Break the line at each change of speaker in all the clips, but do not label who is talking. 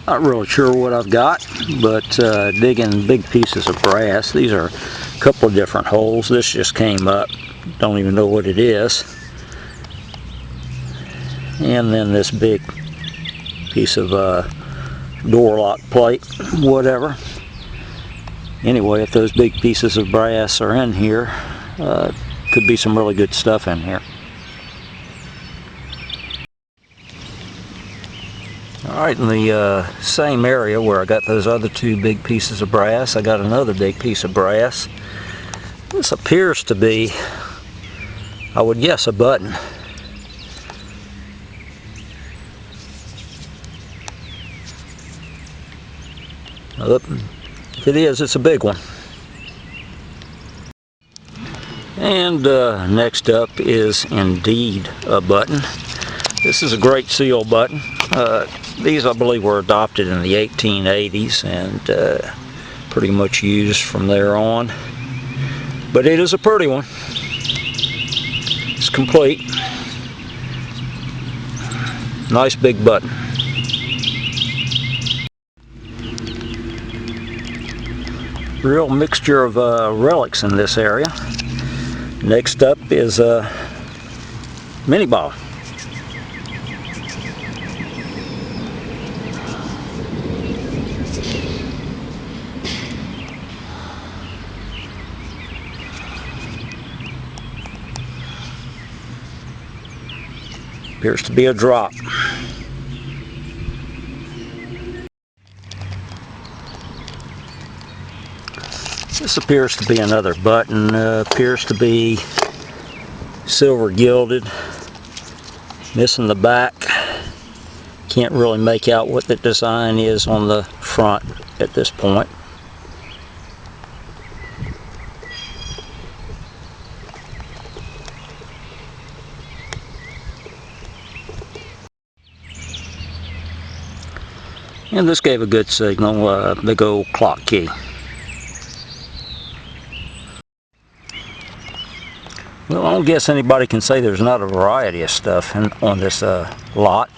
Not really sure what I've got, but digging big pieces of brass. These are a couple of different holes. This just came up. Don't even know what it is. And then this big piece of door lock plate, whatever. Anyway, if those big pieces of brass are in here, could be some really good stuff in here. Alright, in the same area where I got those other two big pieces of brass, I got another big piece of brass. This appears to be, I would guess, a button. If it is, it's a big one. And next up is indeed a button. This is a Great Seal button. These, I believe, were adopted in the 1880s and pretty much used from there on. But it is a pretty one. It's complete. Nice big button. Real mixture of relics in this area. Next up is a mini ball. Appears to be a drop. This appears to be another button. Appears to be silver gilded. Missing the back. Can't really make out what the design is on the front at this point. And this gave a good signal, big old clock key. Well, I don't guess anybody can say there's not a variety of stuff on this lot.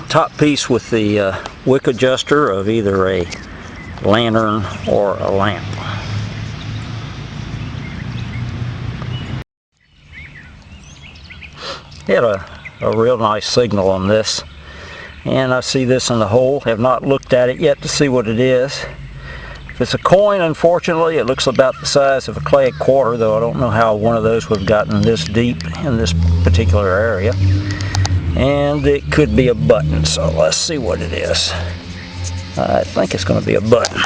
Top piece with the wick adjuster of either a lantern or a lamp. Had a real nice signal on this. And I see this in the hole. Have not looked at it yet to see what it is. If it's a coin, unfortunately, it looks about the size of a clay quarter, though I don't know how one of those would have gotten this deep in this particular area. And it could be a button, so let's see what it is. I think it's going to be a button.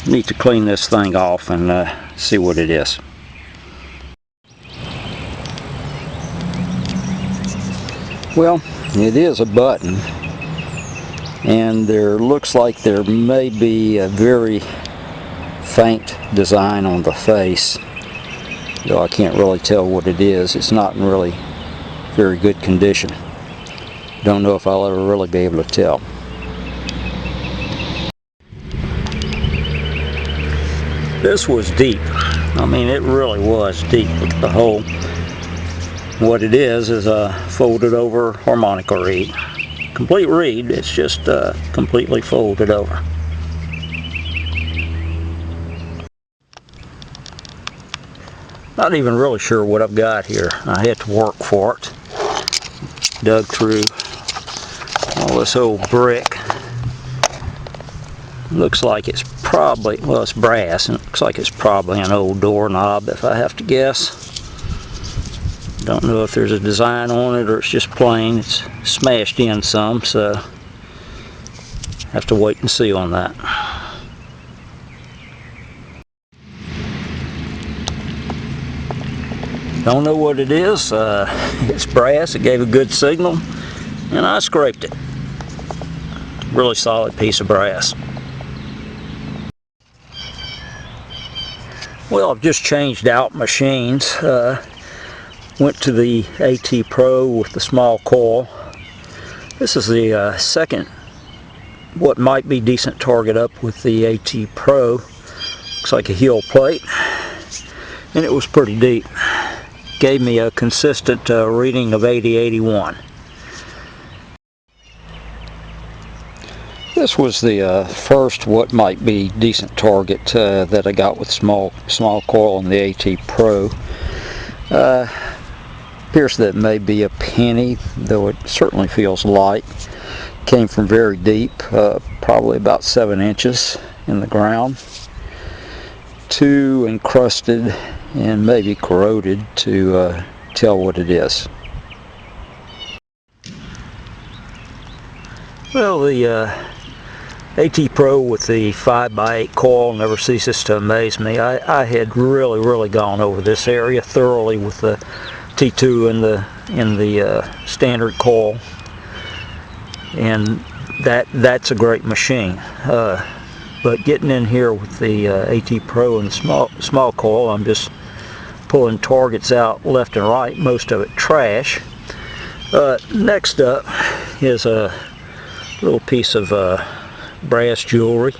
Need to clean this thing off and see what it is. Well, it is a button, and there looks like there may be a very faint design on the face, though I can't really tell what it is. It's not in really very good condition. Don't know if I'll ever really be able to tell. This was deep. I mean, it really was deep. Look at the hole. What it is a folded over harmonica reed. Complete reed, it's just completely folded over. Not even really sure what I've got here. I had to work for it. Dug through all this old brick. Looks like it's probably, well, it's brass, and it looks like it's probably an old doorknob if I have to guess. Don't know if there's a design on it or it's just plain. It's smashed in some, so have to wait and see on that. Don't know what it is. It's brass. It gave a good signal, and I scraped it. Really solid piece of brass. Well, I've just changed out machines. Went to the AT Pro with the small coil. This is the second what might be decent target up with the AT Pro. Looks like a heel plate, and it was pretty deep. Gave me a consistent reading of 80-81. This was the first what might be decent target that I got with small coil on the AT Pro. Appears that it may be a penny, though it certainly feels light. Came from very deep, probably about 7 inches in the ground. Too encrusted and maybe corroded to tell what it is. Well, the AT Pro with the 5x8 coil never ceases to amaze me. I had really gone over this area thoroughly with the T2 in the standard coil, and that's a great machine. But getting in here with the AT Pro and the small coil, I'm just pulling targets out left and right, most of it trash. Next up is a little piece of brass jewelry,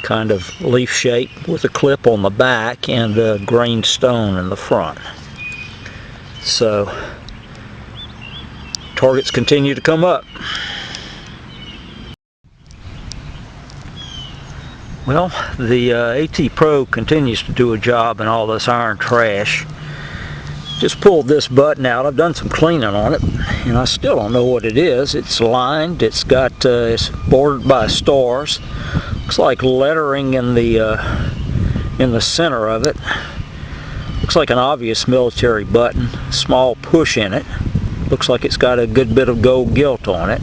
kind of leaf shape with a clip on the back and a grained stone in the front. So targets continue to come up. Well, the AT Pro continues to do a job in all this iron trash. Just pulled this button out. I've done some cleaning on it, and I still don't know what it is. It's lined. It's got it's bordered by stars. Looks like lettering in the center of it. Looks like an obvious military button. Small push in it. Looks like it's got a good bit of gold gilt on it.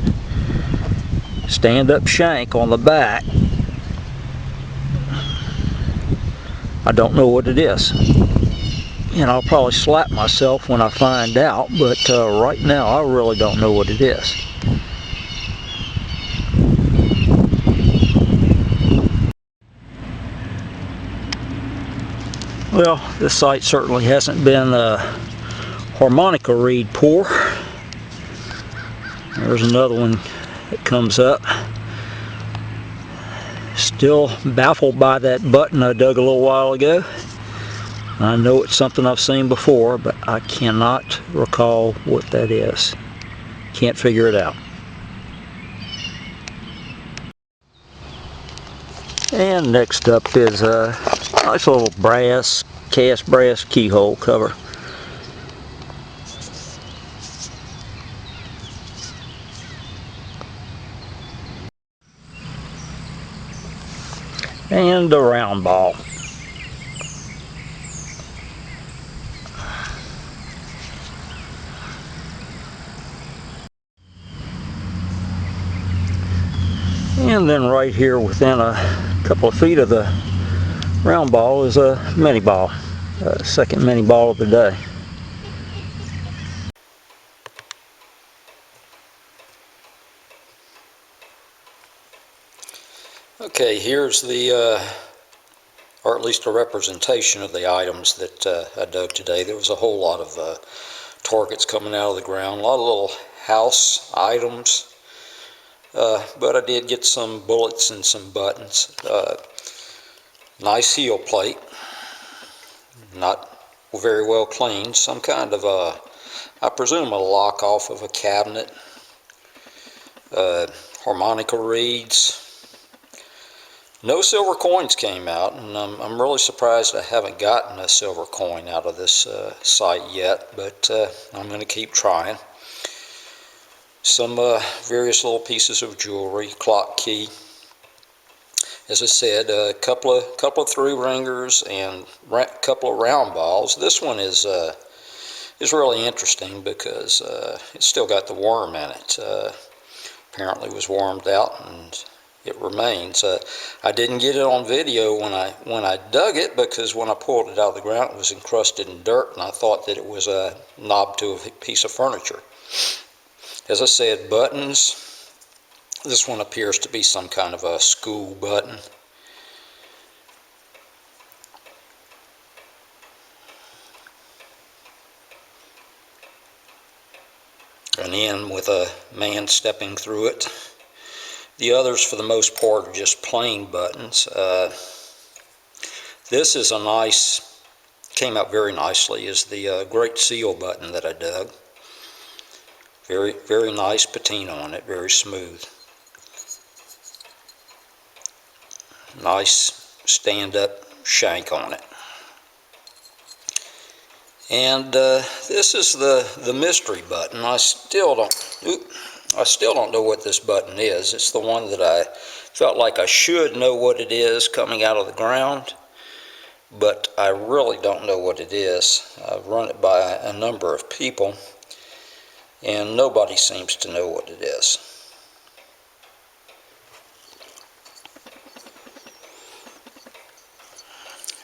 Stand-up shank on the back. I don't know what it is. And I'll probably slap myself when I find out, but right now I really don't know what it is. Well, this site certainly hasn't been a harmonica reed pour. There's another one that comes up. Still baffled by that button I dug a little while ago. I know it's something I've seen before, but I cannot recall what that is. Can't figure it out. And next up is a nice little cast brass keyhole cover. And a round ball. And then right here within a couple of feet of the round ball is a mini ball. Second mini ball of the day. Okay, here's the, or at least a representation of the items that I dug today. There was a whole lot of targets coming out of the ground, a lot of little house items. But I did get some bullets and some buttons. Nice heel plate, not very well cleaned. Some kind of I presume a lock off of a cabinet. Harmonica reeds. No silver coins came out, and I'm really surprised I haven't gotten a silver coin out of this site yet, but I'm going to keep trying. Some various little pieces of jewelry, clock key. As I said, a couple of through ringers and a couple of round balls. This one is really interesting because it's still got the worm in it. Apparently was wormed out and it remains. I didn't get it on video when I dug it, because when I pulled it out of the ground it was encrusted in dirt, and I thought that it was a knob to a piece of furniture. As I said, buttons. This one appears to be some kind of a school button. An end with a man stepping through it. The others, for the most part, are just plain buttons. This is a nice, came out very nicely, is the Great Seal button that I dug. Very, very nice patina on it, very smooth. Nice stand-up shank on it. And this is the mystery button. I still don't know what this button is. It's the one that I felt like I should know what it is coming out of the ground, but I really don't know what it is. I've run it by a number of people, and nobody seems to know what it is.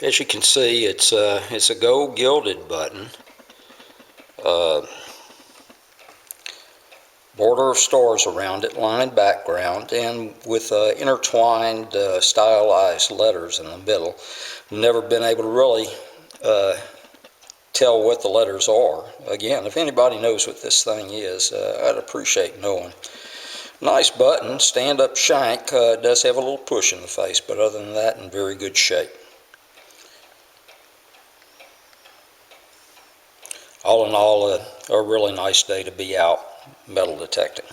As you can see, it's a gold gilded button. Border of stars around it, lined background, and with intertwined stylized letters in the middle. Never been able to really tell what the letters are. Again, if anybody knows what this thing is, I'd appreciate knowing. Nice button, stand-up shank. Does have a little push in the face, but other than that, in very good shape. All in all, a really nice day to be out metal detecting.